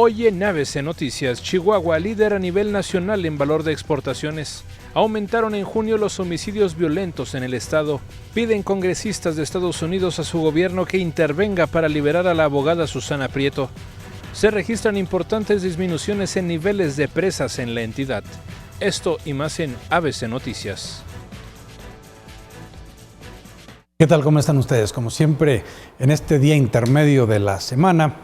Hoy en ABC Noticias, Chihuahua, líder a nivel nacional en valor de exportaciones. Aumentaron en junio los homicidios violentos en el estado. Piden congresistas de Estados Unidos a su gobierno que intervenga para liberar a la abogada Susana Prieto. Se registran importantes disminuciones en niveles de presas en la entidad. Esto y más en ABC Noticias. ¿Qué tal? ¿Cómo están ustedes? Como siempre, en este día intermedio de la semana,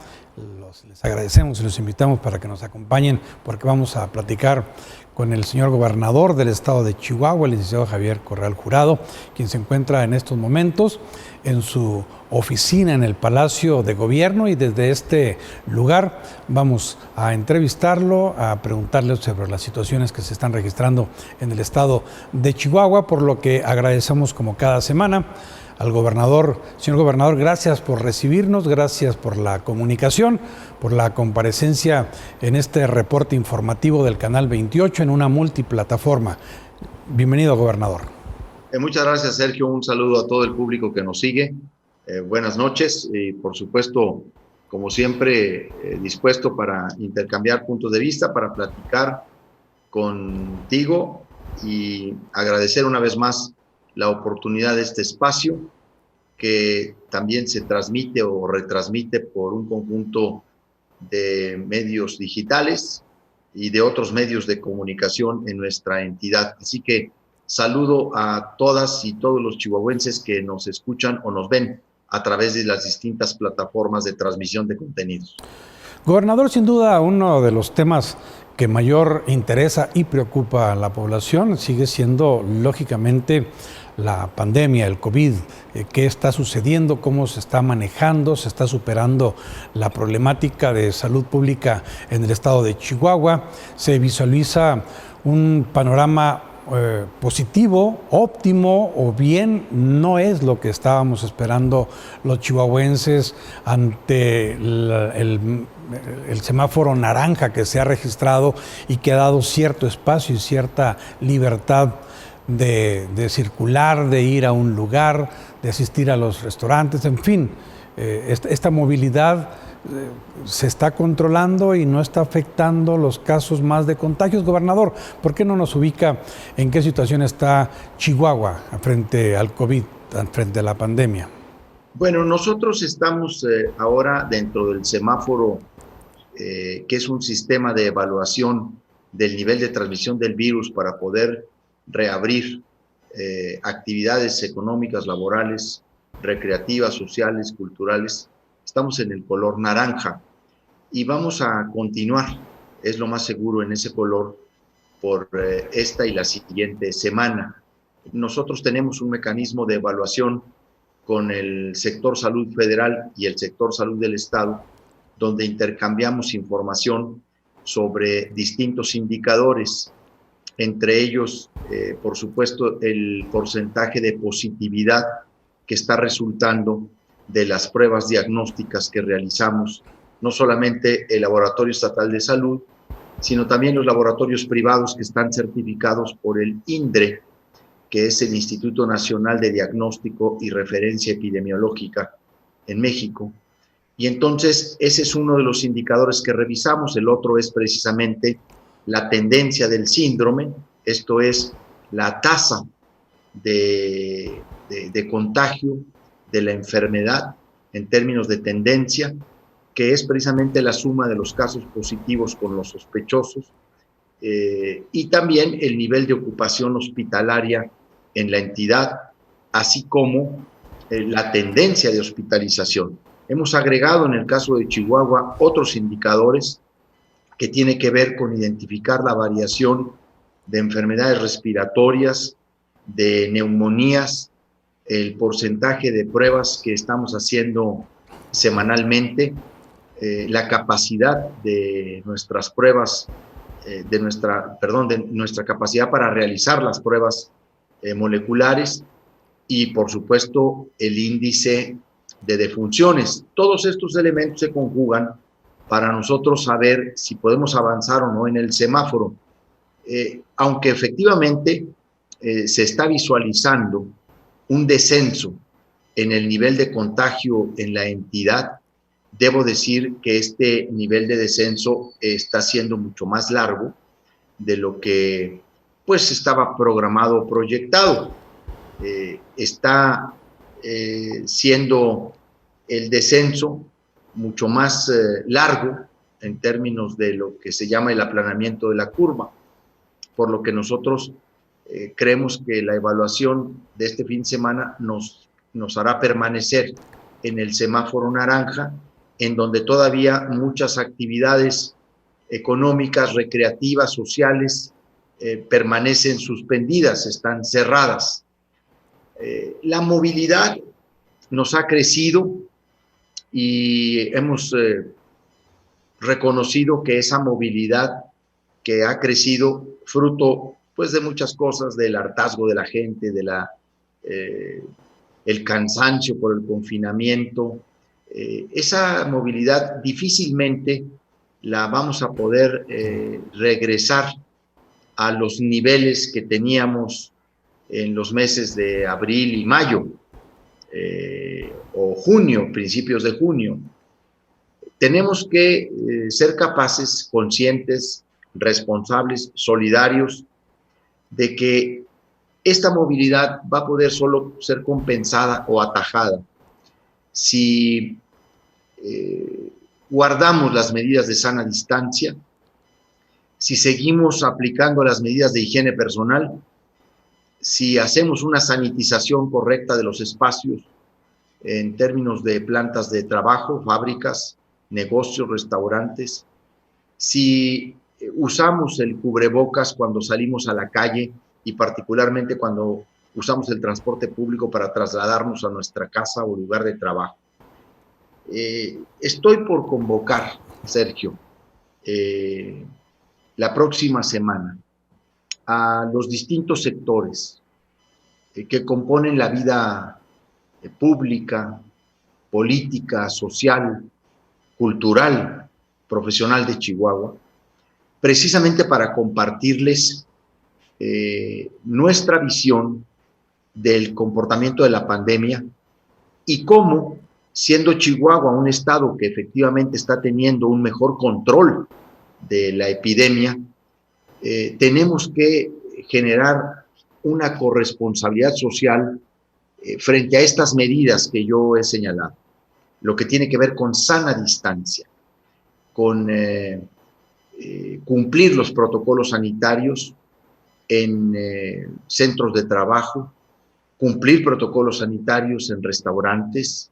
les agradecemos y los invitamos para que nos acompañen porque vamos a platicar con el señor gobernador del estado de Chihuahua, el licenciado Javier Corral Jurado, quien se encuentra en estos momentos en su oficina en el Palacio de Gobierno, y desde este lugar vamos a entrevistarlo, a preguntarle sobre las situaciones que se están registrando en el estado de Chihuahua, por lo que agradecemos como cada semana al gobernador. Señor gobernador, gracias por recibirnos, gracias por la comunicación, por la comparecencia en este reporte informativo del Canal 28 en una multiplataforma. Bienvenido, gobernador. Muchas gracias, Sergio. Un saludo a todo el público que nos sigue. Buenas noches y, por supuesto, como siempre, dispuesto para intercambiar puntos de vista, para platicar contigo y agradecer una vez más la oportunidad de este espacio, que también se transmite o retransmite por un conjunto de medios digitales y de otros medios de comunicación en nuestra entidad. Así que saludo a todas y todos los chihuahuenses que nos escuchan o nos ven a través de las distintas plataformas de transmisión de contenidos. Gobernador, sin duda uno de los temas que mayor interesa y preocupa a la población sigue siendo, lógicamente, la pandemia, el COVID. ¿Qué está sucediendo? ¿Cómo se está manejando? ¿Se está superando la problemática de salud pública en el estado de Chihuahua? ¿Se visualiza un panorama positivo, óptimo, o bien no es lo que estábamos esperando los chihuahuenses ante el semáforo naranja que se ha registrado y que ha dado cierto espacio y cierta libertad de circular, de ir a un lugar, de asistir a los restaurantes, en fin? Esta movilidad se está controlando y no está afectando los casos más de contagios. Gobernador, ¿por qué no nos ubica en qué situación está Chihuahua frente al COVID, frente a la pandemia? Bueno, nosotros estamos ahora dentro del semáforo, que es un sistema de evaluación del nivel de transmisión del virus para poder reabrir actividades económicas, laborales, recreativas, sociales, culturales. Estamos en el color naranja y vamos a continuar, es lo más seguro, en ese color por esta y la siguiente semana. Nosotros tenemos un mecanismo de evaluación con el sector salud federal y el sector salud del estado, donde intercambiamos información sobre distintos indicadores, entre ellos, por supuesto, el porcentaje de positividad que está resultando de las pruebas diagnósticas que realizamos, no solamente el Laboratorio Estatal de Salud, sino también los laboratorios privados que están certificados por el INDRE, que es el Instituto Nacional de Diagnóstico y Referencia Epidemiológica en México. Y entonces ese es uno de los indicadores que revisamos. El otro es precisamente la tendencia del síndrome, esto es la tasa de contagio de la enfermedad en términos de tendencia, que es precisamente la suma de los casos positivos con los sospechosos, y también el nivel de ocupación hospitalaria en la entidad, así como la tendencia de hospitalización. Hemos agregado en el caso de Chihuahua otros indicadores que tienen que ver con identificar la variación de enfermedades respiratorias, de neumonías, el porcentaje de pruebas que estamos haciendo semanalmente, la capacidad de nuestras pruebas, de nuestra capacidad para realizar las pruebas moleculares, y por supuesto el índice de defunciones. Todos estos elementos se conjugan para nosotros saber si podemos avanzar o no en el semáforo. Aunque efectivamente se está visualizando un descenso en el nivel de contagio en la entidad, debo decir que este nivel de descenso está siendo mucho más largo de lo que pues estaba programado o proyectado. Está siendo el descenso mucho más largo en términos de lo que se llama el aplanamiento de la curva, por lo que nosotros creemos que la evaluación de este fin de semana nos hará permanecer en el semáforo naranja, en donde todavía muchas actividades económicas, recreativas, sociales, permanecen suspendidas, están cerradas. La movilidad nos ha crecido y hemos reconocido que esa movilidad que ha crecido fruto pues de muchas cosas, del hartazgo de la gente, el cansancio por el confinamiento, esa movilidad difícilmente la vamos a poder regresar a los niveles que teníamos en los meses de abril y mayo, o junio, principios de junio. Tenemos que ser capaces, conscientes, responsables, solidarios, de que esta movilidad va a poder solo ser compensada o atajada si guardamos las medidas de sana distancia, si seguimos aplicando las medidas de higiene personal, si hacemos una sanitización correcta de los espacios en términos de plantas de trabajo, fábricas, negocios, restaurantes, si usamos el cubrebocas cuando salimos a la calle y particularmente cuando usamos el transporte público para trasladarnos a nuestra casa o lugar de trabajo. Estoy por convocar, Sergio, la próxima semana a los distintos sectores que componen la vida pública, política, social, cultural, profesional de Chihuahua, precisamente para compartirles nuestra visión del comportamiento de la pandemia y cómo, siendo Chihuahua un estado que efectivamente está teniendo un mejor control de la epidemia, tenemos que generar una corresponsabilidad social frente a estas medidas que yo he señalado, lo que tiene que ver con sana distancia, con cumplir los protocolos sanitarios en centros de trabajo, cumplir protocolos sanitarios en restaurantes,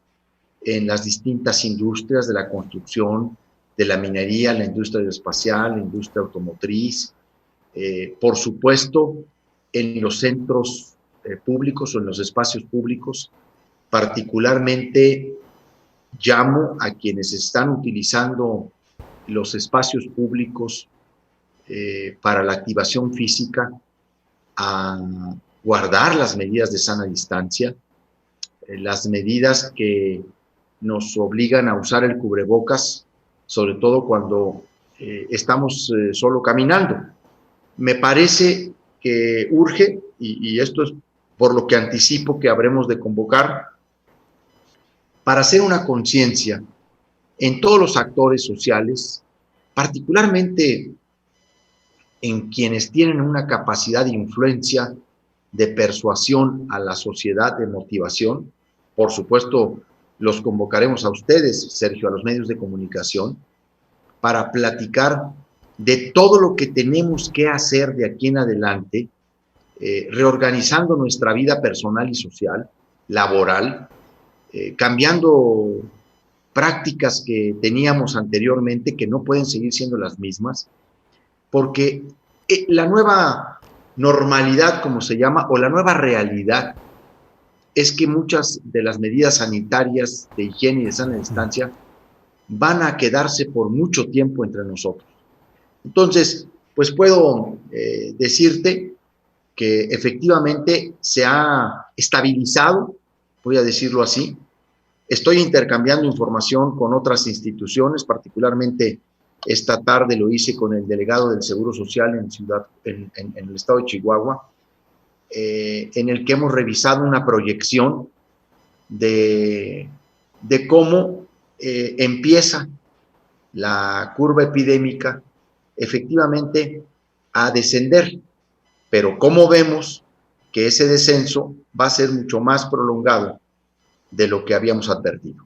en las distintas industrias de la construcción, de la minería, la industria aeroespacial, la industria automotriz, por supuesto, en los centros públicos o en los espacios públicos. Particularmente llamo a quienes están utilizando los espacios públicos para la activación física a guardar las medidas de sana distancia, las medidas que nos obligan a usar el cubrebocas, sobre todo cuando estamos solo caminando. Me parece que urge, y esto es por lo que anticipo que habremos de convocar, para hacer una conciencia en todos los actores sociales, particularmente en quienes tienen una capacidad de influencia, de persuasión a la sociedad, de motivación. Por supuesto, los convocaremos a ustedes, Sergio, a los medios de comunicación, para platicar de todo lo que tenemos que hacer de aquí en adelante, reorganizando nuestra vida personal y social, laboral, cambiando prácticas que teníamos anteriormente que no pueden seguir siendo las mismas, porque la nueva normalidad, como se llama, o la nueva realidad, es que muchas de las medidas sanitarias de higiene y de sana distancia van a quedarse por mucho tiempo entre nosotros. Entonces, pues puedo decirte que efectivamente se ha estabilizado, voy a decirlo así. Estoy intercambiando información con otras instituciones, particularmente esta tarde lo hice con el delegado del Seguro Social en el estado de Chihuahua, en el que hemos revisado una proyección de cómo empieza la curva epidémica efectivamente a descender, pero como vemos que ese descenso va a ser mucho más prolongado de lo que habíamos advertido.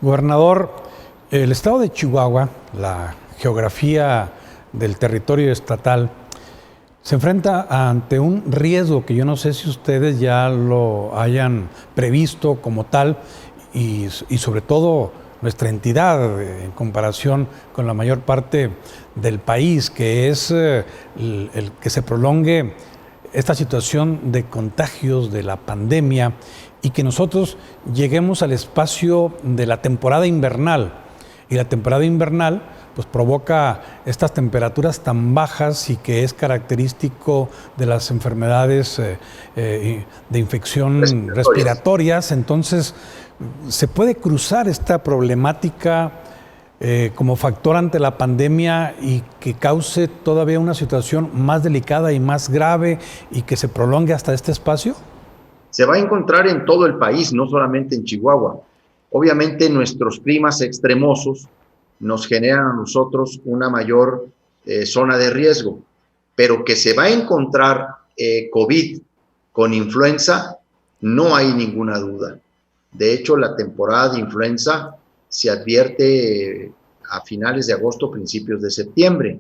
Gobernador, el estado de Chihuahua, la geografía del territorio estatal, se enfrenta ante un riesgo que yo no sé si ustedes ya lo hayan previsto como tal y sobre todo nuestra entidad en comparación con la mayor parte del país, que es el que se prolongue esta situación de contagios de la pandemia y que nosotros lleguemos al espacio de la temporada invernal. Y la temporada invernal pues provoca estas temperaturas tan bajas y que es característico de las enfermedades de infección respiratorias. Entonces, ¿se puede cruzar esta problemática como factor ante la pandemia y que cause todavía una situación más delicada y más grave y que se prolongue hasta este espacio? Se va a encontrar en todo el país, no solamente en Chihuahua. Obviamente nuestros climas extremosos nos generan a nosotros una mayor zona de riesgo, pero que se va a encontrar COVID con influenza, no hay ninguna duda. De hecho, la temporada de influenza se advierte a finales de agosto, principios de septiembre.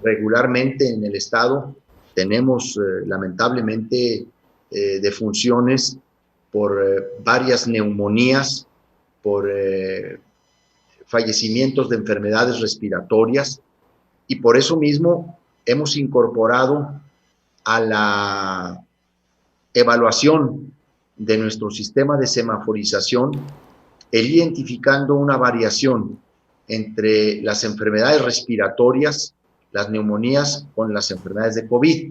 Regularmente en el estado tenemos lamentablemente defunciones por varias neumonías, por fallecimientos de enfermedades respiratorias, y por eso mismo hemos incorporado a la evaluación de nuestro sistema de semaforización el identificando una variación entre las enfermedades respiratorias, las neumonías, con las enfermedades de COVID.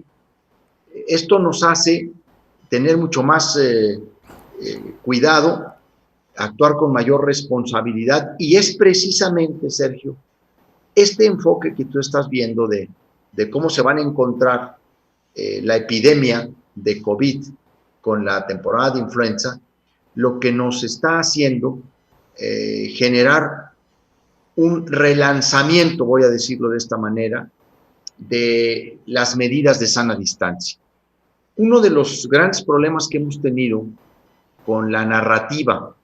Esto nos hace tener mucho más cuidado, actuar con mayor responsabilidad, y es precisamente, Sergio, este enfoque que tú estás viendo de cómo se van a encontrar la epidemia de COVID con la temporada de influenza, lo que nos está haciendo generar un relanzamiento, voy a decirlo de esta manera, de las medidas de sana distancia. Uno de los grandes problemas que hemos tenido con la narrativa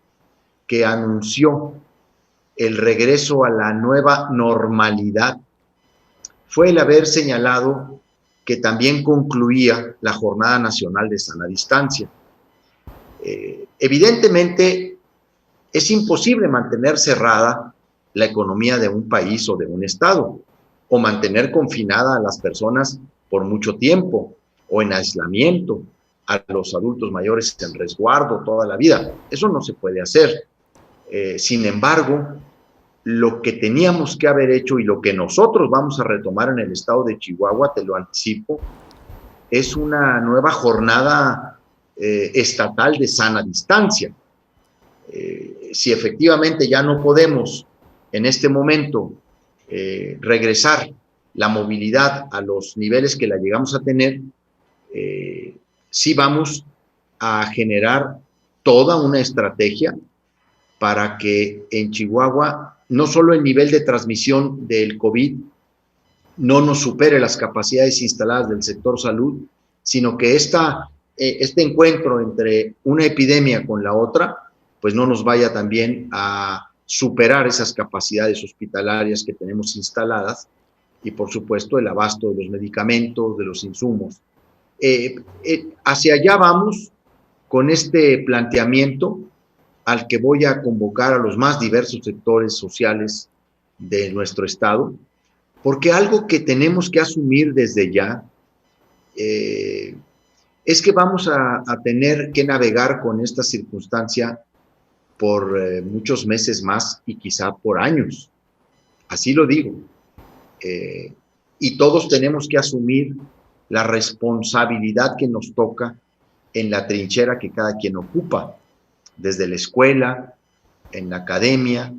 que anunció el regreso a la nueva normalidad fue el haber señalado que también concluía la Jornada Nacional de Sana Distancia. Evidentemente, es imposible mantener cerrada la economía de un país o de un estado, o mantener confinada a las personas por mucho tiempo, o en aislamiento, a los adultos mayores en resguardo toda la vida. Eso no se puede hacer. Sin embargo, lo que teníamos que haber hecho y lo que nosotros vamos a retomar en el estado de Chihuahua, te lo anticipo, es una nueva jornada estatal de sana distancia. Si efectivamente ya no podemos en este momento regresar la movilidad a los niveles que la llegamos a tener, sí vamos a generar toda una estrategia para que en Chihuahua no solo el nivel de transmisión del COVID no nos supere las capacidades instaladas del sector salud, sino que este encuentro entre una epidemia con la otra, pues no nos vaya también a superar esas capacidades hospitalarias que tenemos instaladas y, por supuesto, el abasto de los medicamentos, de los insumos. Hacia allá vamos con este planteamiento al que voy a convocar a los más diversos sectores sociales de nuestro estado, porque algo que tenemos que asumir desde ya es que vamos a tener que navegar con esta circunstancia por muchos meses más y quizá por años. Así lo digo. Y todos tenemos que asumir la responsabilidad que nos toca en la trinchera que cada quien ocupa, desde la escuela, en la academia,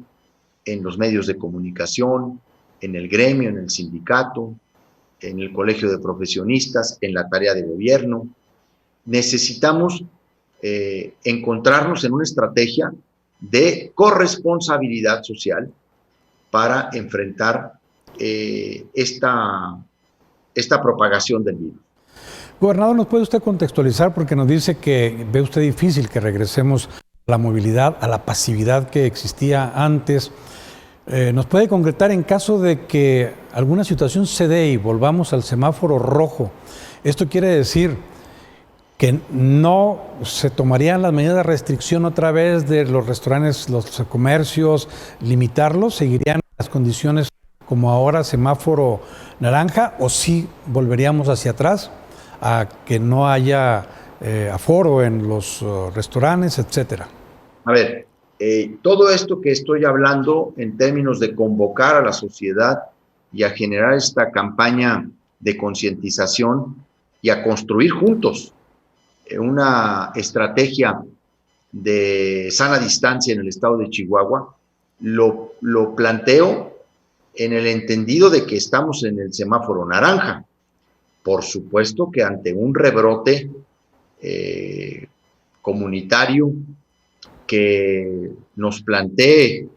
en los medios de comunicación, en el gremio, en el sindicato, en el colegio de profesionistas, en la tarea de gobierno. Necesitamos encontrarnos en una estrategia de corresponsabilidad social para enfrentar esta propagación del virus. Gobernador, ¿nos puede usted contextualizar? Porque nos dice que ve usted difícil que regresemos a la movilidad, a la pasividad que existía antes. ¿Nos puede concretar en caso de que alguna situación se dé y volvamos al semáforo rojo? Esto quiere decir que no se tomarían las medidas de restricción otra vez de los restaurantes, los comercios, limitarlos, seguirían las condiciones como ahora semáforo naranja, o sí volveríamos hacia atrás a que no haya aforo en los restaurantes, etcétera. A ver, todo esto que estoy hablando en términos de convocar a la sociedad y a generar esta campaña de concientización y a construir juntos una estrategia de sana distancia en el estado de Chihuahua, lo planteo en el entendido de que estamos en el semáforo naranja. Por supuesto que ante un rebrote comunitario que nos plantee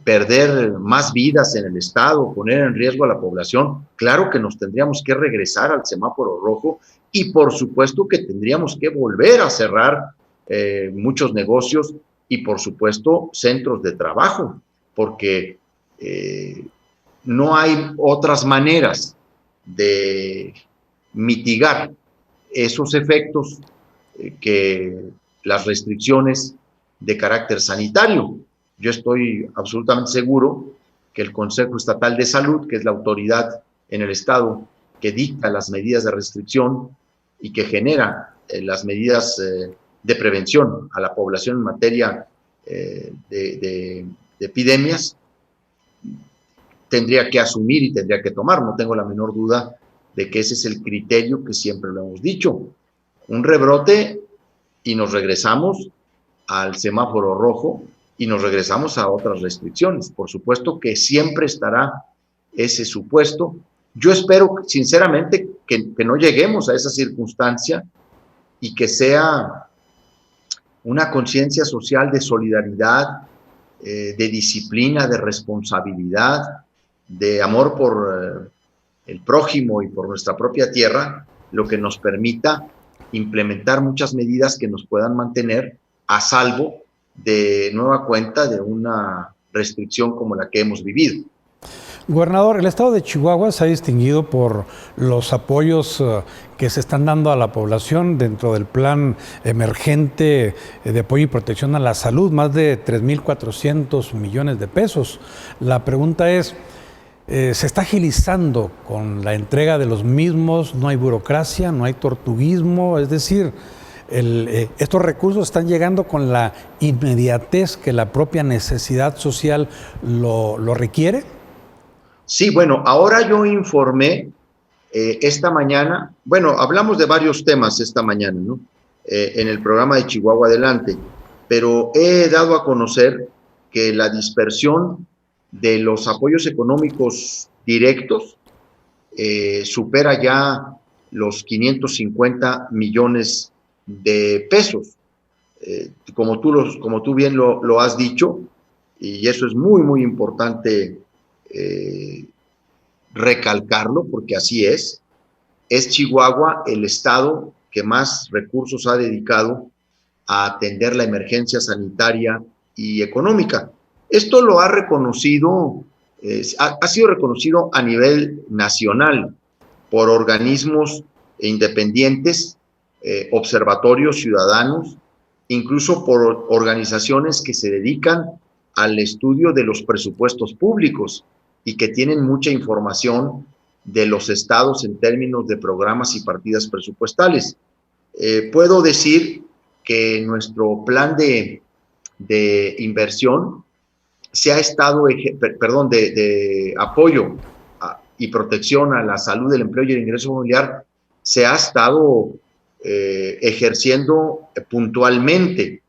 perder más vidas en el estado, poner en riesgo a la población, claro que nos tendríamos que regresar al semáforo rojo y por supuesto que tendríamos que volver a cerrar muchos negocios y por supuesto centros de trabajo, porque no hay otras maneras de mitigar esos efectos que las restricciones de carácter sanitario. Yo estoy absolutamente seguro que el Consejo Estatal de Salud, que es la autoridad en el estado que dicta las medidas de restricción y que genera las medidas de prevención a la población en materia de epidemias, tendría que asumir y tendría que tomar. No tengo la menor duda de que ese es el criterio que siempre lo hemos dicho. Un rebrote y nos regresamos al semáforo rojo y nos regresamos a otras restricciones. Por supuesto que siempre estará ese supuesto. Yo espero sinceramente que no lleguemos a esa circunstancia y que sea una conciencia social de solidaridad, de disciplina, de responsabilidad, de amor por el prójimo y por nuestra propia tierra, lo que nos permita implementar muchas medidas que nos puedan mantener a salvo de nueva cuenta de una restricción como la que hemos vivido. Gobernador, el estado de Chihuahua se ha distinguido por los apoyos que se están dando a la población dentro del plan emergente de apoyo y protección a la salud, más de 3.400 millones de pesos. La pregunta es, ¿se está agilizando con la entrega de los mismos? ¿No hay burocracia, no hay tortuguismo? Es decir, estos recursos están llegando con la inmediatez que la propia necesidad social lo requiere. Sí, bueno, ahora yo informé esta mañana, bueno, hablamos de varios temas esta mañana, ¿no? En el programa de Chihuahua Adelante, pero he dado a conocer que la dispersión de los apoyos económicos directos supera ya los 550 millones de pesos. Como tú bien lo has dicho, y eso es muy, muy importante recalcarlo, porque así es Chihuahua el estado que más recursos ha dedicado a atender la emergencia sanitaria y económica. Esto lo ha reconocido, ha sido reconocido a nivel nacional por organismos independientes, observatorios ciudadanos, incluso por organizaciones que se dedican al estudio de los presupuestos públicos y que tienen mucha información de los estados en términos de programas y partidas presupuestales. Puedo decir que nuestro plan de inversión se ha estado, de apoyo y protección a la salud, el empleo y el ingreso familiar, se ha estado ejerciendo puntualmente.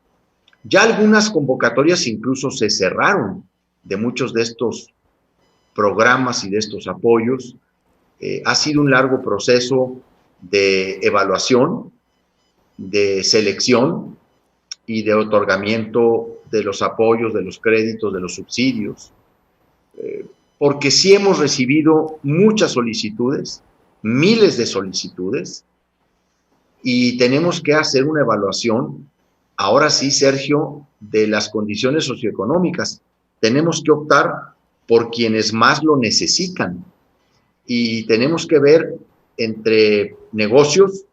Ya algunas convocatorias incluso se cerraron de muchos de estos programas y de estos apoyos. Ha sido un largo proceso de evaluación, de selección y de otorgamiento de los apoyos, de los créditos, de los subsidios, porque sí hemos recibido muchas solicitudes, miles de solicitudes, y tenemos que hacer una evaluación, ahora sí, Sergio, de las condiciones socioeconómicas. Tenemos que optar por quienes más lo necesitan y tenemos que ver entre negocios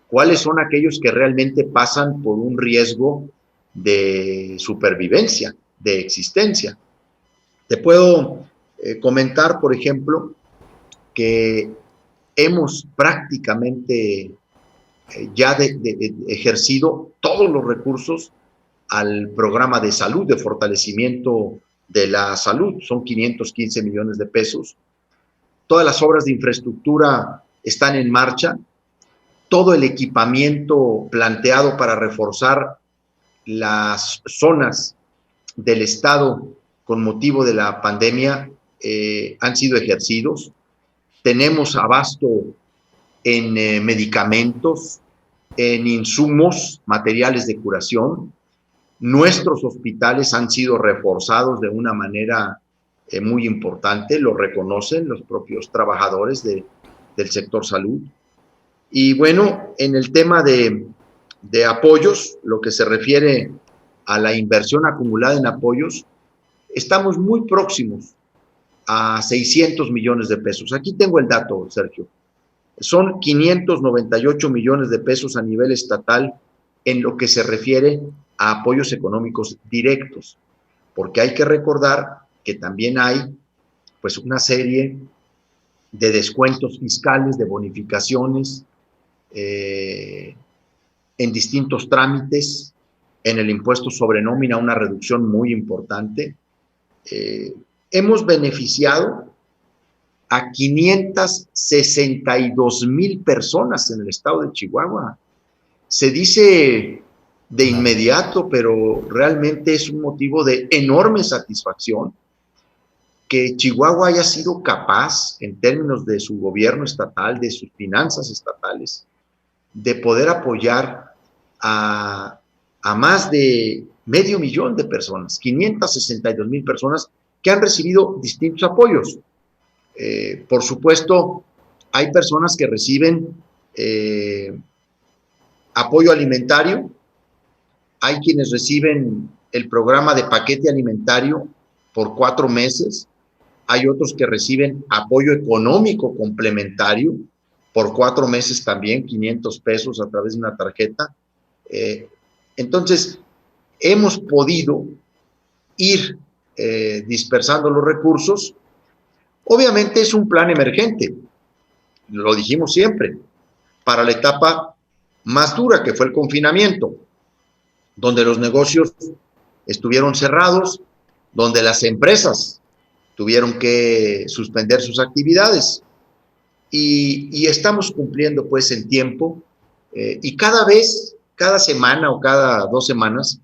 cuáles son aquellos que realmente pasan por un riesgo de supervivencia, de existencia. Te puedo comentar, por ejemplo, que hemos prácticamente ya ejercido todos los recursos al programa de salud, de fortalecimiento de la salud. Son 515 millones de pesos. Todas las obras de infraestructura están en marcha. Todo el equipamiento planteado para reforzar las zonas del estado con motivo de la pandemia han sido ejercidos. Tenemos abasto en medicamentos, en insumos, materiales de curación. Nuestros hospitales han sido reforzados de una manera muy importante, lo reconocen los propios trabajadores del sector salud. Y bueno, en el tema de apoyos, lo que se refiere a la inversión acumulada en apoyos, estamos muy próximos a 600 millones de pesos. Aquí tengo el dato, Sergio. Son 598 millones de pesos a nivel estatal en lo que se refiere a apoyos económicos directos, porque hay que recordar que también hay pues una serie de descuentos fiscales, de bonificaciones en distintos trámites, en el impuesto sobre nómina una reducción muy importante. Hemos beneficiado a 562,000 personas en el estado de Chihuahua. Se dice de inmediato, pero realmente es un motivo de enorme satisfacción que Chihuahua haya sido capaz, en términos de su gobierno estatal, de sus finanzas estatales, de poder apoyar a más de 500,000 de personas, 562,000 personas que han recibido distintos apoyos. Por supuesto, hay personas que reciben apoyo alimentario, hay quienes reciben el programa de paquete alimentario por 4 meses, hay otros que reciben apoyo económico complementario por 4 meses también, 500 pesos a través de una tarjeta. Entonces, hemos podido ir dispersando los recursos. Obviamente es un plan emergente, lo dijimos siempre, para la etapa más dura, que fue el confinamiento, donde los negocios estuvieron cerrados, donde las empresas tuvieron que suspender sus actividades. Y estamos cumpliendo pues en tiempo, y cada vez, cada semana o cada 2 semanas,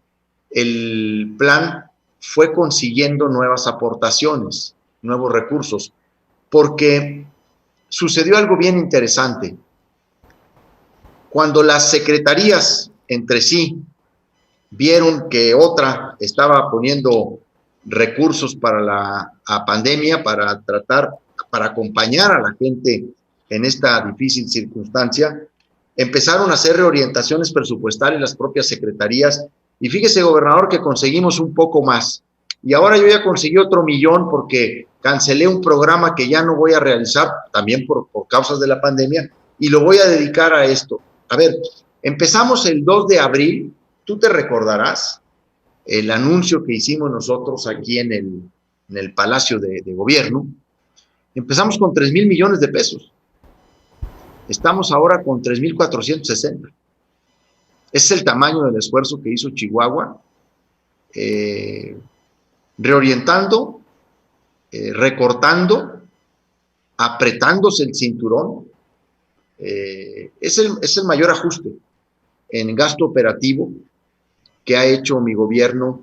el plan fue consiguiendo nuevas aportaciones, nuevos recursos, porque sucedió algo bien interesante. Cuando las secretarías entre sí vieron que otra estaba poniendo recursos para la pandemia, para tratar, para acompañar a la gente en esta difícil circunstancia, empezaron a hacer reorientaciones presupuestales las propias secretarías, y fíjese, gobernador, que conseguimos un poco más. Y ahora yo ya conseguí otro 1,000,000 porque cancelé un programa que ya no voy a realizar, también por causas de la pandemia, y lo voy a dedicar a esto. A ver, empezamos el 2 de abril, tú te recordarás el anuncio que hicimos nosotros aquí en el Palacio de Gobierno. Empezamos con 3,000 millones de pesos. Estamos ahora con 3,460. Ese es el tamaño del esfuerzo que hizo Chihuahua, reorientando, recortando, apretándose el cinturón. Es el mayor ajuste en gasto operativo que ha hecho mi gobierno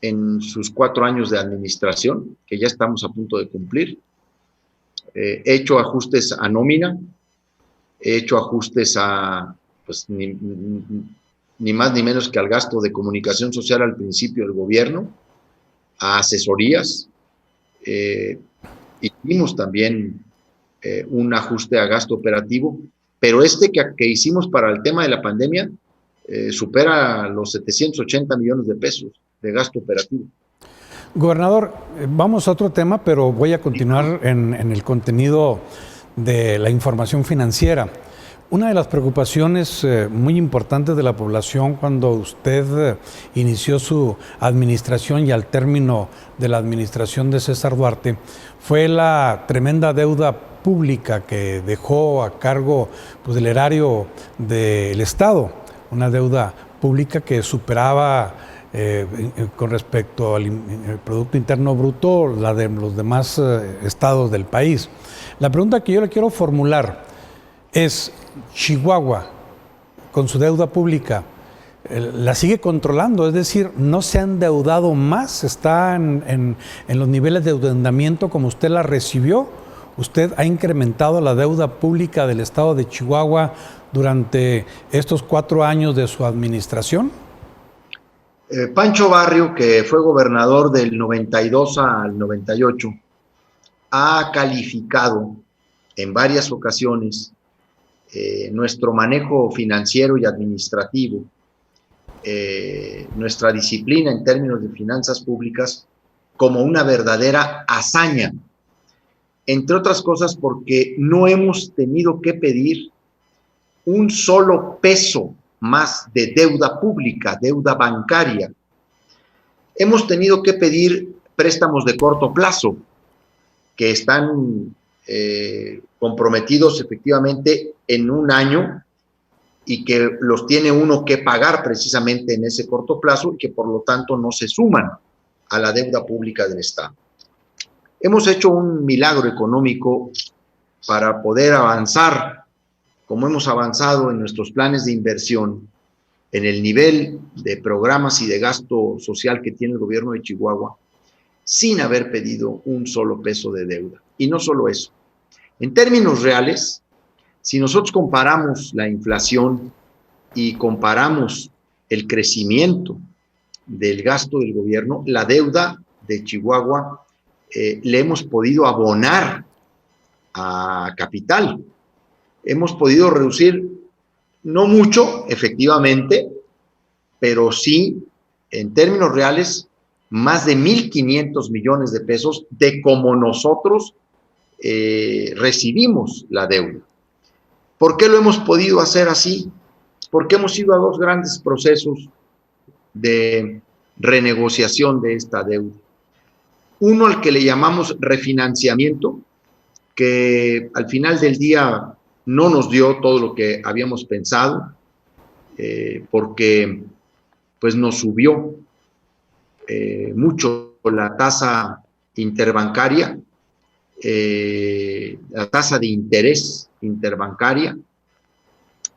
en sus 4 años de administración, que ya estamos a punto de cumplir. He hecho ajustes a nómina, he hecho ajustes a pues, ni más ni menos que al gasto de comunicación social al principio del gobierno, a asesorías. Hicimos también un ajuste a gasto operativo, pero que hicimos para el tema de la pandemia supera los 780 millones de pesos de gasto operativo. Gobernador, vamos a otro tema, pero voy a continuar en el contenido de la información financiera. Una de las preocupaciones muy importantes de la población cuando usted inició su administración y al término de la administración de César Duarte fue la tremenda deuda pública que dejó a cargo pues, del erario del Estado, una deuda pública que superaba con respecto al Producto Interno Bruto la de los demás estados del país. La pregunta que yo le quiero formular es, Chihuahua, con su deuda pública, la sigue controlando, es decir, no se ha endeudado más, está en los niveles de endeudamiento como usted la recibió. ¿Usted ha incrementado la deuda pública del estado de Chihuahua durante estos 4 años de su administración? Pancho Barrio, que fue gobernador del 92 al 98, ha calificado en varias ocasiones nuestro manejo financiero y administrativo, nuestra disciplina en términos de finanzas públicas como una verdadera hazaña, entre otras cosas porque no hemos tenido que pedir un solo peso más de deuda pública, deuda bancaria. Hemos tenido que pedir préstamos de corto plazo que están comprometidos efectivamente en un año y que los tiene uno que pagar precisamente en ese corto plazo y que por lo tanto no se suman a la deuda pública del Estado. Hemos hecho un milagro económico para poder avanzar, como hemos avanzado en nuestros planes de inversión, en el nivel de programas y de gasto social que tiene el gobierno de Chihuahua, sin haber pedido un solo peso de deuda. Y no solo eso. En términos reales, si nosotros comparamos la inflación y comparamos el crecimiento del gasto del gobierno, la deuda de Chihuahua le hemos podido abonar a capital. Hemos podido reducir, no mucho, efectivamente, pero sí, en términos reales, más de 1,500 millones de pesos de como nosotros recibimos la deuda. ¿Por qué lo hemos podido hacer así? Porque hemos ido a 2 grandes procesos de renegociación de esta deuda. Uno al que le llamamos refinanciamiento, que al final del día no nos dio todo lo que habíamos pensado, porque pues nos subió mucho la tasa interbancaria, la tasa de interés interbancaria,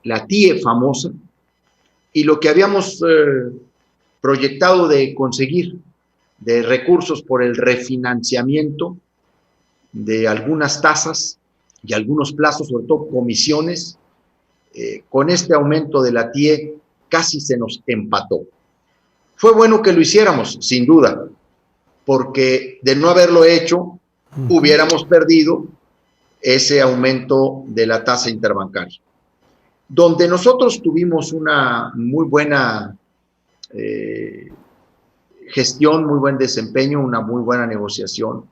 la TIE famosa, y lo que habíamos proyectado de conseguir de recursos por el refinanciamiento de algunas tasas y algunos plazos, sobre todo comisiones, con este aumento de la TIE casi se nos empató. Fue bueno que lo hiciéramos, sin duda, porque de no haberlo hecho, hubiéramos perdido ese aumento de la tasa interbancaria. Donde nosotros tuvimos una muy buena gestión, muy buen desempeño, una muy buena negociación,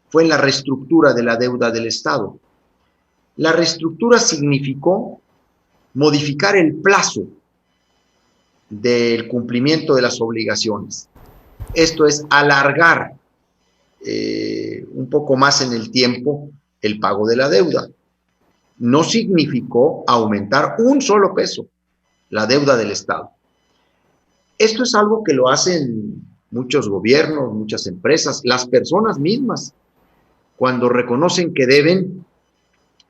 fue en la reestructura de la deuda del Estado. La reestructura significó modificar el plazo del cumplimiento de las obligaciones. Esto es alargar un poco más en el tiempo el pago de la deuda. No significó aumentar un solo peso la deuda del Estado. Esto es algo que lo hacen muchos gobiernos, muchas empresas, las personas mismas. Cuando reconocen que deben,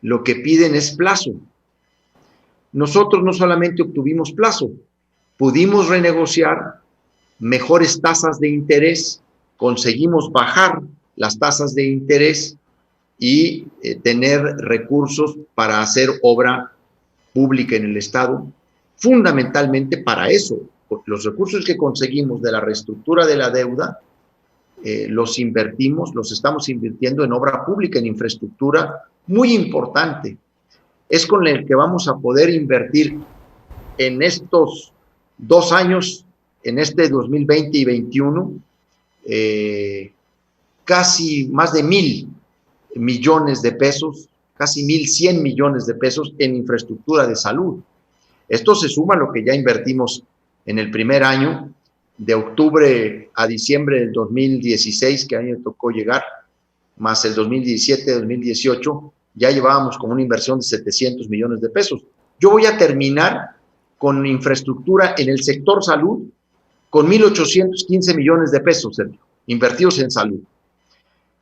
lo que piden es plazo. Nosotros no solamente obtuvimos plazo, pudimos renegociar mejores tasas de interés, conseguimos bajar las tasas de interés y tener recursos para hacer obra pública en el Estado fundamentalmente para eso, porque los recursos que conseguimos de la reestructura de la deuda los invertimos, los estamos invirtiendo en obra pública, en infraestructura muy importante. Es con el que vamos a poder invertir en estos 2 años, en este 2020 y 2021, casi más de 1,000 millones de pesos, casi 1,100 millones de pesos en infraestructura de salud. Esto se suma a lo que ya invertimos en el primer año, de octubre a diciembre del 2016, que a mí me tocó llegar, más el 2017, 2018, ya llevábamos como una inversión de 700 millones de pesos. Yo voy a terminar con infraestructura en el sector salud con 1,815 millones de pesos, Sergio, invertidos en salud.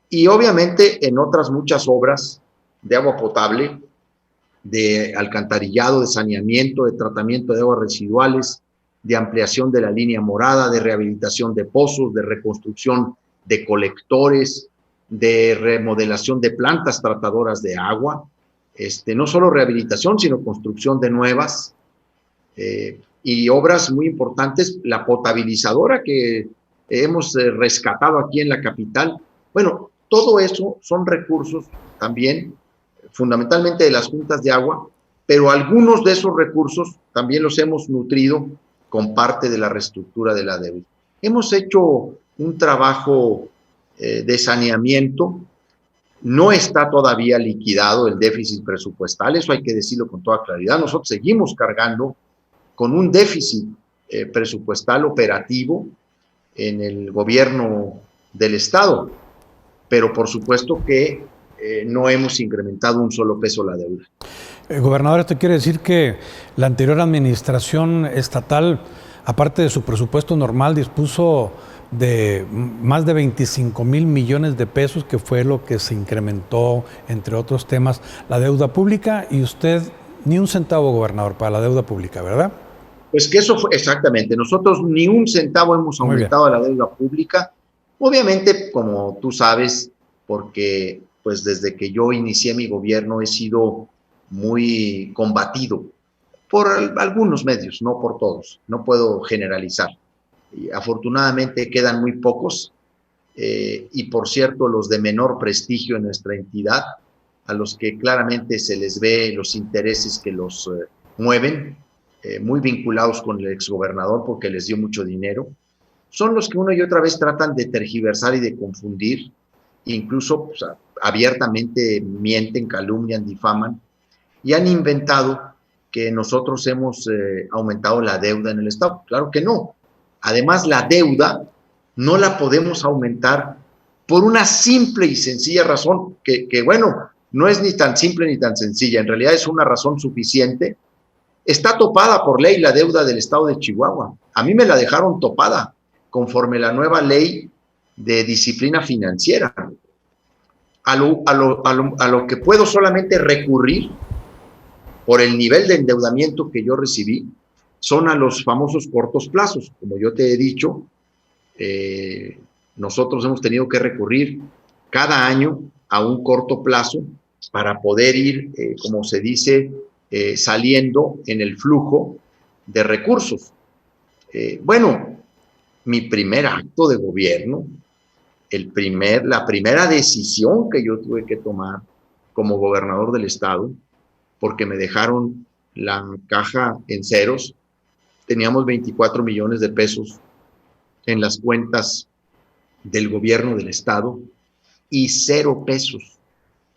Y obviamente en otras muchas obras de agua potable, de alcantarillado, de saneamiento, de tratamiento de aguas residuales, de ampliación de la línea morada, de rehabilitación de pozos, de reconstrucción de colectores, de remodelación de plantas tratadoras de agua, no solo rehabilitación, sino construcción de nuevas, y obras muy importantes, la potabilizadora que hemos rescatado aquí en la capital. Bueno, todo eso son recursos también, fundamentalmente de las juntas de agua, pero algunos de esos recursos también los hemos nutrido con parte de la reestructura de la deuda. Hemos hecho un trabajo de saneamiento. No está todavía liquidado el déficit presupuestal, eso hay que decirlo con toda claridad. Nosotros seguimos cargando con un déficit presupuestal operativo en el gobierno del Estado, pero por supuesto que no hemos incrementado un solo peso la deuda. Gobernador, esto quiere decir que la anterior administración estatal, aparte de su presupuesto normal, dispuso de más de 25,000 millones de pesos, que fue lo que se incrementó, entre otros temas, la deuda pública, y usted ni un centavo, gobernador, para la deuda pública, ¿verdad? Pues que eso fue exactamente. Nosotros ni un centavo hemos aumentado la deuda pública. Obviamente, como tú sabes, porque pues desde que yo inicié mi gobierno he sido muy combatido por algunos medios, no por todos, no puedo generalizar. Y afortunadamente quedan muy pocos, y por cierto los de menor prestigio en nuestra entidad, a los que claramente se les ve los intereses que los mueven, muy vinculados con el exgobernador porque les dio mucho dinero, son los que una y otra vez tratan de tergiversar y de confundir, incluso pues, abiertamente mienten, calumnian, difaman, y han inventado que nosotros hemos aumentado la deuda en el Estado. Claro que no. Además, la deuda no la podemos aumentar por una simple y sencilla razón, que bueno, no es ni tan simple ni tan sencilla, en realidad es una razón suficiente. Está topada por ley la deuda del Estado de Chihuahua. A mí me la dejaron topada conforme la nueva ley de disciplina financiera. A lo que puedo solamente recurrir por el nivel de endeudamiento que yo recibí son a los famosos cortos plazos. Como yo te he dicho, nosotros hemos tenido que recurrir cada año a un corto plazo para poder ir, como se dice, saliendo en el flujo de recursos. Bueno, mi primer acto de gobierno, la primera decisión que yo tuve que tomar como gobernador del estado, porque me dejaron la caja en ceros, teníamos 24 millones de pesos en las cuentas del gobierno del estado y 0 pesos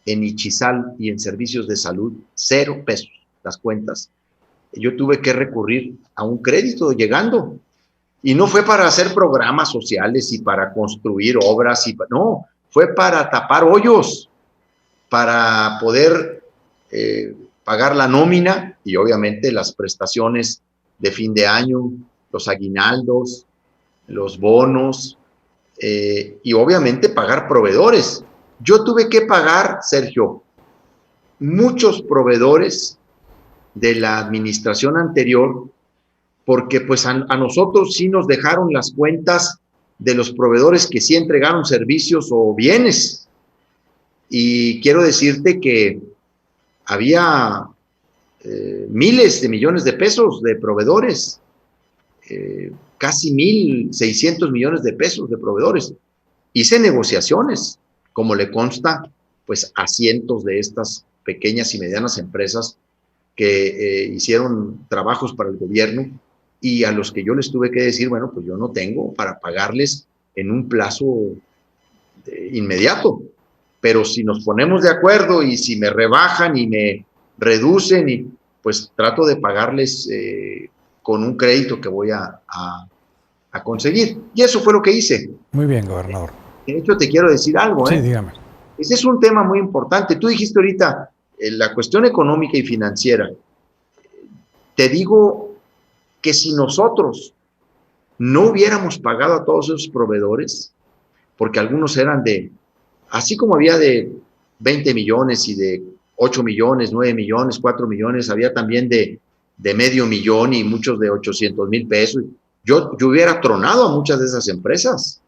en Ixizal y en servicios de salud, 0 pesos las cuentas. Yo tuve que recurrir a un crédito llegando, y no fue para hacer programas sociales y para construir obras, no, fue para tapar hoyos, para poder pagar la nómina y obviamente las prestaciones de fin de año, los aguinaldos, los bonos, y obviamente pagar proveedores. Yo tuve que pagar, Sergio, muchos proveedores de la administración anterior, porque pues a nosotros sí nos dejaron las cuentas de los proveedores que sí entregaron servicios o bienes. Y quiero decirte que había miles de millones de pesos de proveedores, casi 1,600 millones de pesos de proveedores. Hice negociaciones, como le consta, pues a cientos de estas pequeñas y medianas empresas que hicieron trabajos para el gobierno y a los que yo les tuve que decir, bueno, pues yo no tengo para pagarles en un plazo inmediato, pero si nos ponemos de acuerdo y si me rebajan y me reducen, pues trato de pagarles con un crédito que voy a conseguir. Y eso fue lo que hice. Muy bien, gobernador. De hecho, te quiero decir algo. Sí, dígame. Ese es un tema muy importante. Tú dijiste ahorita la cuestión económica y financiera. Te digo que si nosotros no hubiéramos pagado a todos esos proveedores, porque algunos eran así como había de 20 millones y de 8 millones, 9 millones, 4 millones, había también de medio millón y muchos de 800,000 pesos. Yo hubiera tronado a muchas de esas empresas.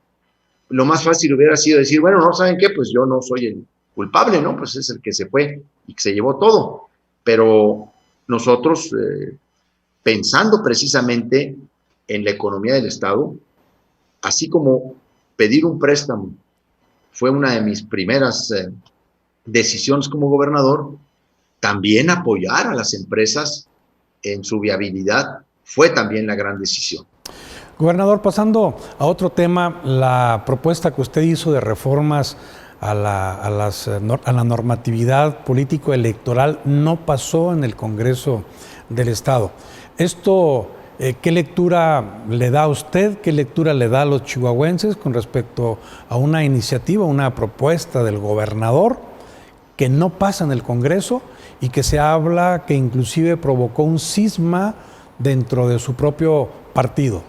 Lo más fácil hubiera sido decir, bueno, no, ¿saben qué? Pues yo no soy el culpable, ¿no? Pues es el que se fue y que se llevó todo. Pero nosotros, pensando precisamente en la economía del Estado, así como pedir un préstamo fue una de mis primeras decisiones como gobernador, también apoyar a las empresas en su viabilidad fue también la gran decisión. Gobernador, pasando a otro tema, la propuesta que usted hizo de reformas a la normatividad político-electoral no pasó en el Congreso del Estado. Esto, ¿qué lectura le da a usted? ¿Qué lectura le da a los chihuahuenses con respecto a una iniciativa, una propuesta del gobernador que no pasa en el Congreso y que se habla que inclusive provocó un cisma dentro de su propio partido?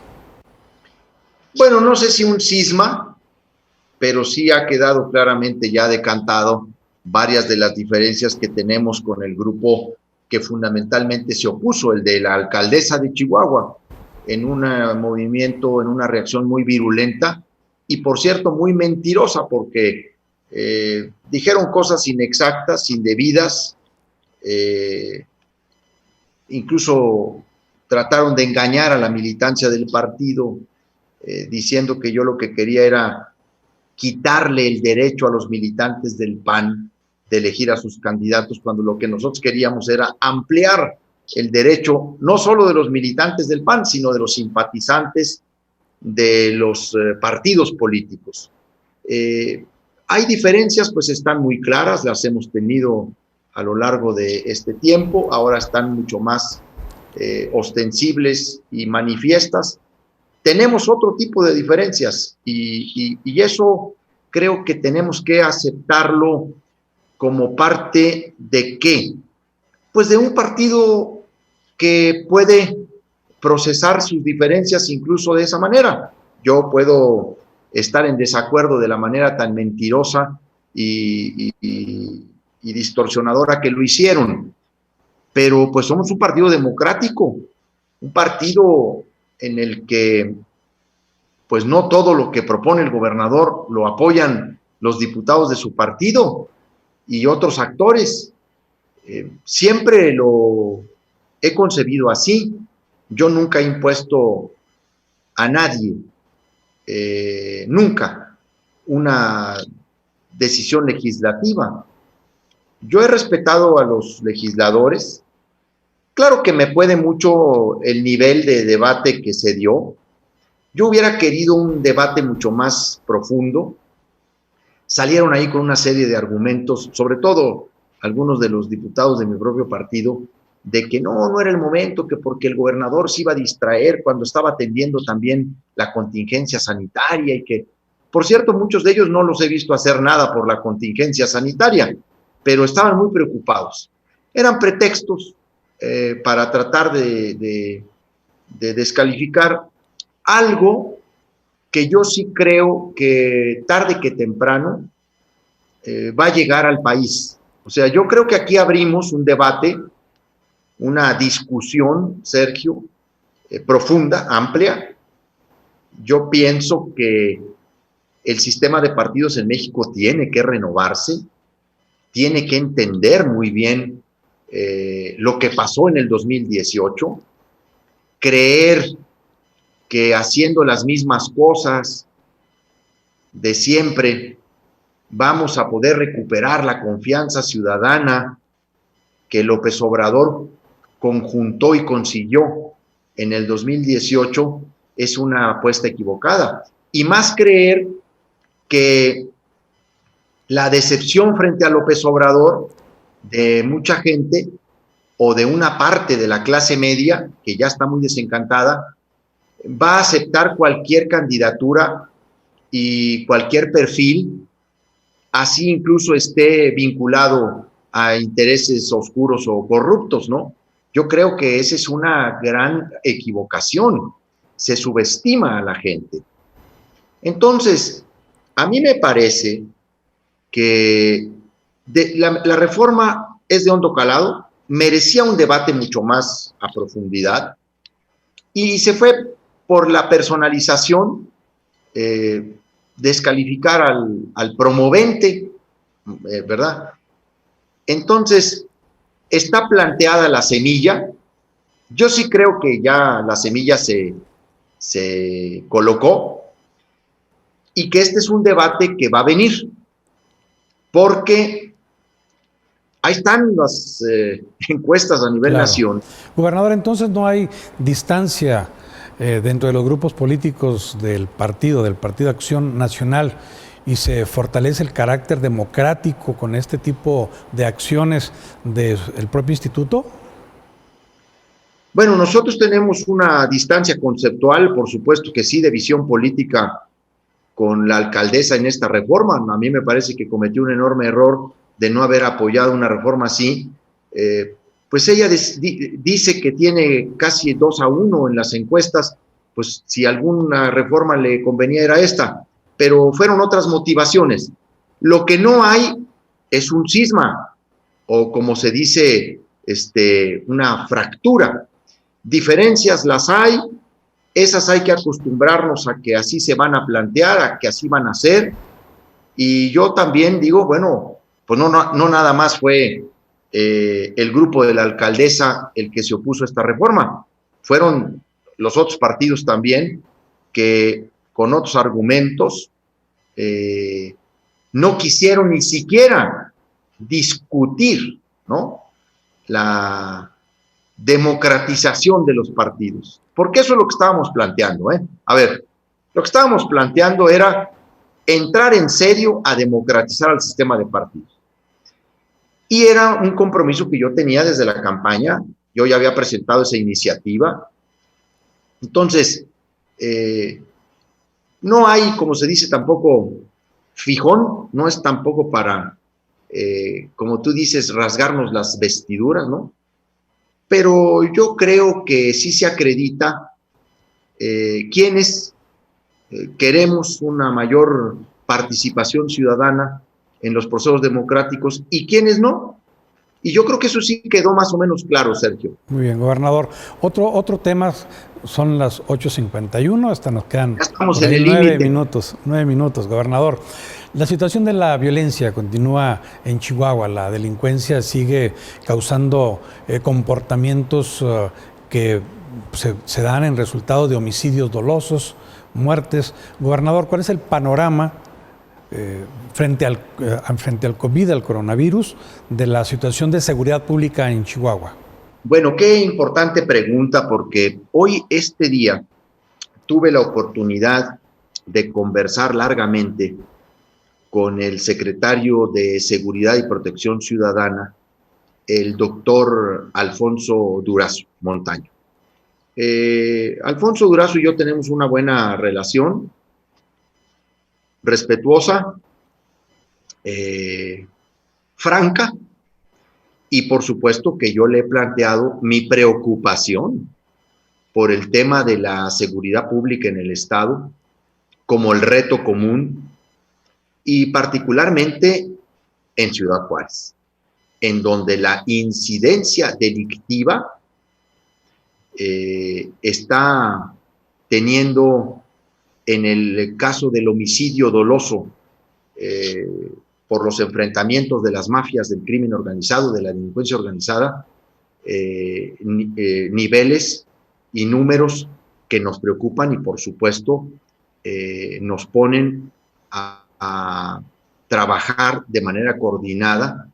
Bueno, no sé si un cisma, pero sí ha quedado claramente ya decantado varias de las diferencias que tenemos con el grupo que fundamentalmente se opuso, el de la alcaldesa de Chihuahua, en un movimiento, en una reacción muy virulenta y, por cierto, muy mentirosa, porque dijeron cosas inexactas, indebidas, incluso trataron de engañar a la militancia del partido, diciendo que yo lo que quería era quitarle el derecho a los militantes del PAN de elegir a sus candidatos, cuando lo que nosotros queríamos era ampliar el derecho, no solo de los militantes del PAN, sino de los simpatizantes de los partidos políticos. Hay diferencias, pues están muy claras, las hemos tenido a lo largo de este tiempo, ahora están mucho más ostensibles y manifiestas. Tenemos otro tipo de diferencias y eso creo que tenemos que aceptarlo como parte de ¿qué? Pues de un partido que puede procesar sus diferencias incluso de esa manera. Yo puedo estar en desacuerdo de la manera tan mentirosa y distorsionadora que lo hicieron, pero pues somos un partido democrático, un partido en el que pues no todo lo que propone el gobernador lo apoyan los diputados de su partido y otros actores. Siempre lo he concebido así. Yo nunca he impuesto a nadie, nunca, una decisión legislativa. Yo he respetado a los legisladores. Claro que me puede mucho el nivel de debate que se dio. Yo hubiera querido un debate mucho más profundo. Salieron ahí con una serie de argumentos, sobre todo algunos de los diputados de mi propio partido, de que no era el momento, que porque el gobernador se iba a distraer cuando estaba atendiendo también la contingencia sanitaria y que, por cierto, muchos de ellos no los he visto hacer nada por la contingencia sanitaria, pero estaban muy preocupados. Eran pretextos para tratar de descalificar algo que yo sí creo que tarde que temprano va a llegar al país. O sea, yo creo que aquí abrimos un debate, una discusión, Sergio, profunda, amplia. Yo pienso que el sistema de partidos en México tiene que renovarse, tiene que entender muy bien lo que pasó en el 2018, creer que haciendo las mismas cosas de siempre vamos a poder recuperar la confianza ciudadana que López Obrador conjuntó y consiguió en el 2018 es una apuesta equivocada. Y más creer que la decepción frente a López Obrador de mucha gente o de una parte de la clase media, que ya está muy desencantada, va a aceptar cualquier candidatura y cualquier perfil, así incluso esté vinculado a intereses oscuros o corruptos, ¿no? Yo creo que esa es una gran equivocación. Se subestima a la gente. Entonces, a mí me parece que la reforma es de hondo calado, merecía un debate mucho más a profundidad y se fue por la personalización, descalificar al promovente, ¿verdad? Entonces, está planteada la semilla. Yo sí creo que ya la semilla se colocó y que este es un debate que va a venir, porque ahí están las encuestas a nivel nación. Gobernador, entonces no hay distancia dentro de los grupos políticos del Partido Acción Nacional, y se fortalece el carácter democrático con este tipo de acciones del propio instituto. Bueno, nosotros tenemos una distancia conceptual, por supuesto que sí, de visión política con la alcaldesa en esta reforma. A mí me parece que cometió un enorme error de no haber apoyado una reforma así. Pues ella dice que tiene casi 2-1 en las encuestas, pues si alguna reforma le convenía era esta, pero fueron otras motivaciones. Lo que no hay es un cisma, o como se dice, una fractura. Diferencias las hay, esas hay que acostumbrarnos a que así se van a plantear, a que así van a ser. Y yo también digo, bueno, pues no nada más fue el grupo de la alcaldesa el que se opuso a esta reforma, fueron los otros partidos también que con otros argumentos no quisieron ni siquiera discutir, ¿no?, la democratización de los partidos. Porque eso es lo que estábamos planteando, ¿eh? A ver, lo que estábamos planteando era entrar en serio a democratizar el sistema de partidos. Y era un compromiso que yo tenía desde la campaña. Yo ya había presentado esa iniciativa. Entonces, no hay, como se dice, tampoco fijón, no es tampoco para, como tú dices, rasgarnos las vestiduras, ¿no? Pero yo creo que sí se acredita quienes queremos una mayor participación ciudadana en los procesos democráticos y quienes no. Y yo creo que eso sí quedó más o menos claro, Sergio. Muy bien, gobernador. Otro tema, son las 8:51, hasta nos quedan ya estamos en el 9 minutos, gobernador. La situación de la violencia continúa en Chihuahua, la delincuencia sigue causando comportamientos que se dan en resultado de homicidios dolosos, muertes. Gobernador, ¿cuál es el panorama frente al COVID, al coronavirus, de la situación de seguridad pública en Chihuahua? Bueno, qué importante pregunta, porque hoy, este día, tuve la oportunidad de conversar largamente con el secretario de Seguridad y Protección Ciudadana, el doctor Alfonso Durazo Montaño. Alfonso Durazo y yo tenemos una buena relación, respetuosa, franca, y por supuesto que yo le he planteado mi preocupación por el tema de la seguridad pública en el Estado como el reto común, y particularmente en Ciudad Juárez, en donde la incidencia delictiva está teniendo, en el caso del homicidio doloso, por los enfrentamientos de las mafias del crimen organizado, de la delincuencia organizada, niveles y números que nos preocupan y por supuesto nos ponen a trabajar de manera coordinada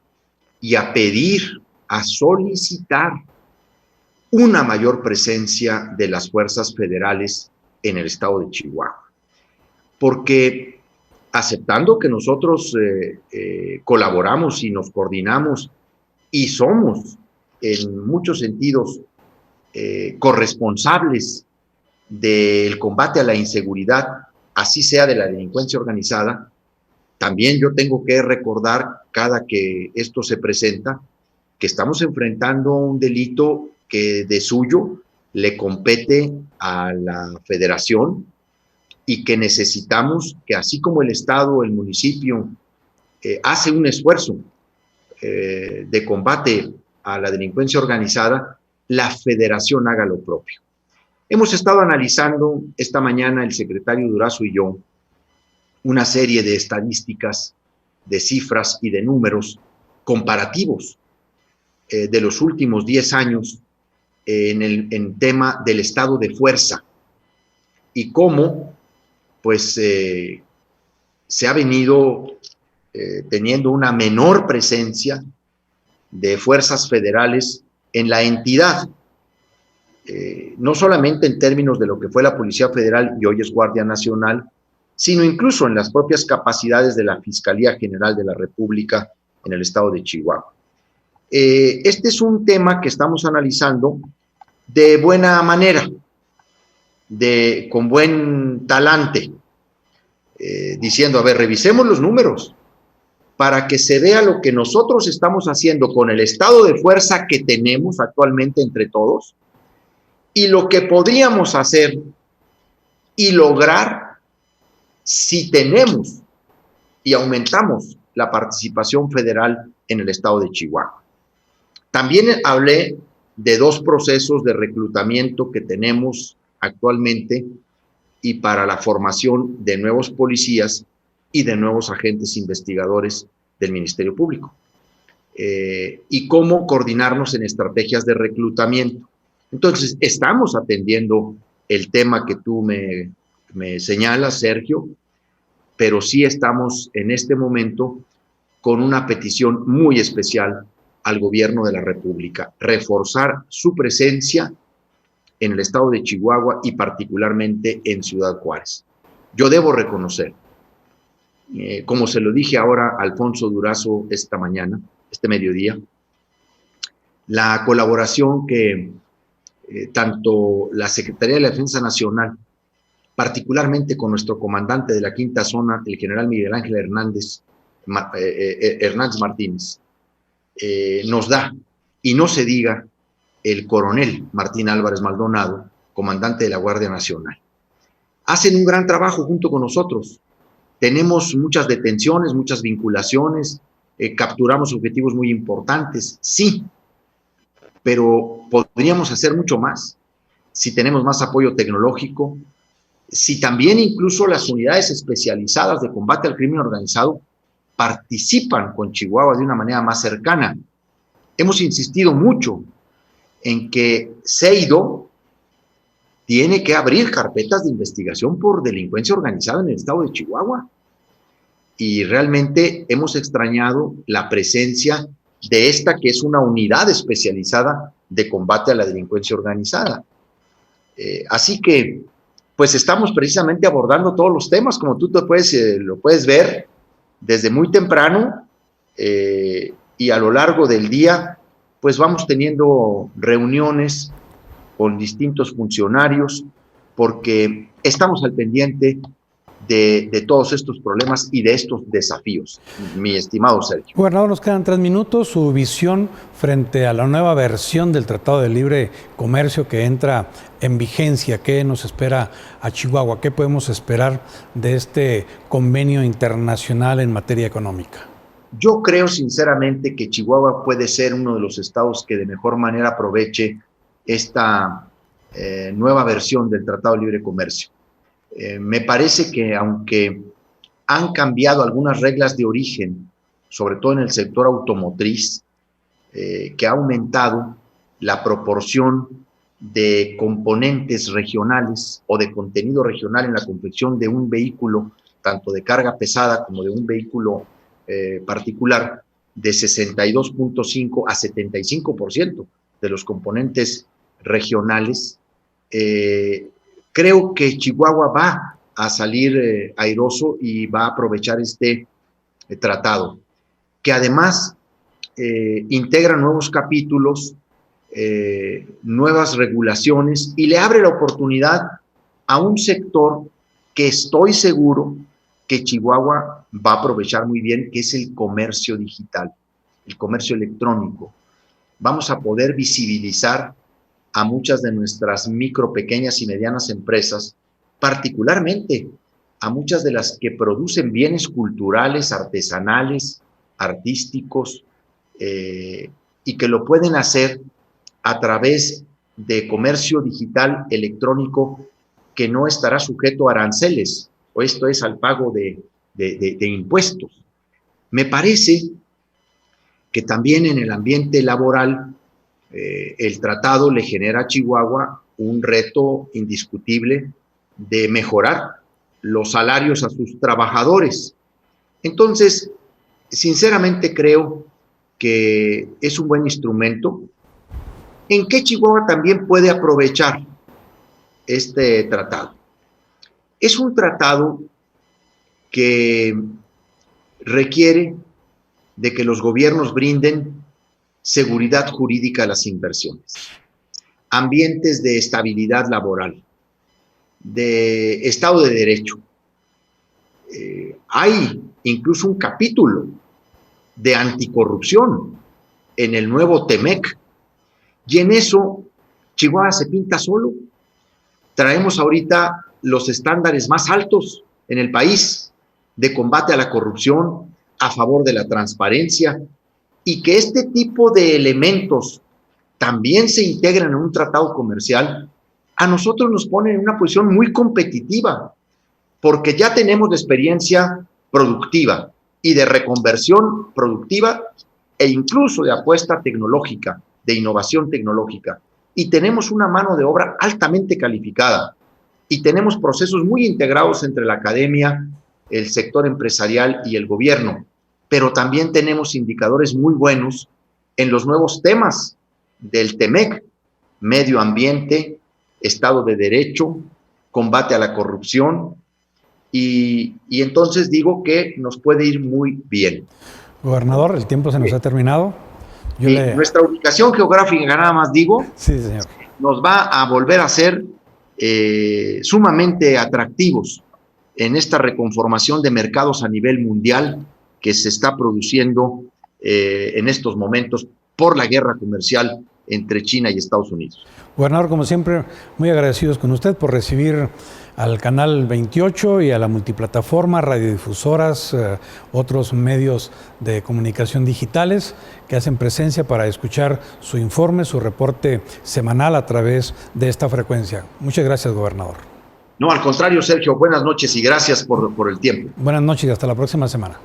y a pedir, a solicitar una mayor presencia de las fuerzas federales en el estado de Chihuahua. Porque aceptando que nosotros colaboramos y nos coordinamos y somos en muchos sentidos corresponsables del combate a la inseguridad, así sea de la delincuencia organizada, también yo tengo que recordar cada que esto se presenta que estamos enfrentando un delito que de suyo le compete a la federación y que necesitamos que así como el Estado, el municipio hace un esfuerzo de combate a la delincuencia organizada, la federación haga lo propio. Hemos estado analizando esta mañana el secretario Durazo y yo una serie de estadísticas, de cifras y de números comparativos de los últimos 10 años en tema del estado de fuerza y cómo pues se ha venido teniendo una menor presencia de fuerzas federales en la entidad, no solamente en términos de lo que fue la Policía Federal y hoy es Guardia Nacional, sino incluso en las propias capacidades de la Fiscalía General de la República en el estado de Chihuahua. Este es un tema que estamos analizando de buena manera, con buen talante, diciendo, a ver, revisemos los números para que se vea lo que nosotros estamos haciendo con el estado de fuerza que tenemos actualmente entre todos y lo que podríamos hacer y lograr si tenemos y aumentamos la participación federal en el estado de Chihuahua. También hablé de 2 procesos de reclutamiento que tenemos actualmente y para la formación de nuevos policías y de nuevos agentes investigadores del Ministerio Público. Y cómo coordinarnos en estrategias de reclutamiento. Entonces, estamos atendiendo el tema que tú me señalas, Sergio, pero sí estamos en este momento con una petición muy especial al gobierno de la República, reforzar su presencia en el estado de Chihuahua y particularmente en Ciudad Juárez. Yo debo reconocer, como se lo dije ahora a Alfonso Durazo esta mañana, este mediodía, la colaboración que tanto la Secretaría de la Defensa Nacional, particularmente con nuestro comandante de la quinta zona, el general Miguel Ángel Hernández Martínez, nos da, y no se diga el coronel Martín Álvarez Maldonado, comandante de la Guardia Nacional. Hacen un gran trabajo junto con nosotros. Tenemos muchas detenciones, muchas vinculaciones, capturamos objetivos muy importantes, sí, pero podríamos hacer mucho más si tenemos más apoyo tecnológico, si también incluso las unidades especializadas de combate al crimen organizado participan con Chihuahua de una manera más cercana. Hemos insistido mucho en que CEIDO tiene que abrir carpetas de investigación por delincuencia organizada en el estado de Chihuahua. Y realmente hemos extrañado la presencia de esta, que es una unidad especializada de combate a la delincuencia organizada. Así que, pues estamos precisamente abordando todos los temas, como tú lo puedes ver desde muy temprano y a lo largo del día, pues vamos teniendo reuniones con distintos funcionarios porque estamos al pendiente de todos estos problemas y de estos desafíos, mi estimado Sergio. Gobernador, nos quedan 3 minutos. Su visión frente a la nueva versión del Tratado de Libre Comercio que entra en vigencia. ¿Qué nos espera a Chihuahua? ¿Qué podemos esperar de este convenio internacional en materia económica? Yo creo sinceramente que Chihuahua puede ser uno de los estados que de mejor manera aproveche esta nueva versión del Tratado de Libre Comercio. Me parece que aunque han cambiado algunas reglas de origen sobre todo en el sector automotriz, que ha aumentado la proporción de componentes regionales o de contenido regional en la confección de un vehículo, tanto de carga pesada como de un vehículo particular, de 62.5 a 75% de los componentes regionales. Creo que Chihuahua va a salir airoso y va a aprovechar este tratado, que además integra nuevos capítulos, nuevas regulaciones y le abre la oportunidad a un sector que estoy seguro que Chihuahua va a aprovechar muy bien, que es el comercio digital, el comercio electrónico. Vamos a poder visibilizar a muchas de nuestras micro, pequeñas y medianas empresas, particularmente a muchas de las que producen bienes culturales, artesanales, artísticos, y que lo pueden hacer a través de comercio digital electrónico que no estará sujeto a aranceles, o esto es al pago de impuestos. Me parece que también en el ambiente laboral el tratado le genera a Chihuahua un reto indiscutible de mejorar los salarios a sus trabajadores. Entonces, sinceramente creo que es un buen instrumento. ¿En qué Chihuahua también puede aprovechar este tratado? Es un tratado que requiere de que los gobiernos brinden seguridad jurídica a las inversiones, ambientes de estabilidad laboral, de Estado de Derecho. Hay incluso un capítulo de anticorrupción en el nuevo TEMEC, y en eso Chihuahua se pinta solo. Traemos ahorita los estándares más altos en el país de combate a la corrupción, a favor de la transparencia, y que este tipo de elementos también se integran en un tratado comercial, a nosotros nos pone en una posición muy competitiva, porque ya tenemos la experiencia productiva y de reconversión productiva e incluso de apuesta tecnológica, de innovación tecnológica, y tenemos una mano de obra altamente calificada, y tenemos procesos muy integrados entre la academia, el sector empresarial y el gobierno, pero también tenemos indicadores muy buenos en los nuevos temas del TEMEC: medio ambiente, Estado de Derecho, combate a la corrupción, y entonces digo que nos puede ir muy bien. Gobernador, el tiempo se nos ha terminado. Nuestra ubicación geográfica, nada más digo, sí, señor, nos va a volver a ser sumamente atractivos en esta reconformación de mercados a nivel mundial que se está produciendo en estos momentos por la guerra comercial entre China y Estados Unidos. Gobernador, como siempre, muy agradecidos con usted por recibir al Canal 28 y a la multiplataforma, radiodifusoras, otros medios de comunicación digitales que hacen presencia para escuchar su informe, su reporte semanal a través de esta frecuencia. Muchas gracias, gobernador. No, al contrario, Sergio, buenas noches y gracias por el tiempo. Buenas noches y hasta la próxima semana.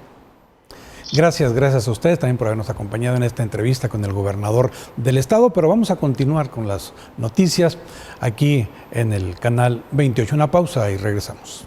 Gracias a ustedes también por habernos acompañado en esta entrevista con el gobernador del estado, pero vamos a continuar con las noticias aquí en el Canal 28. Una pausa y regresamos.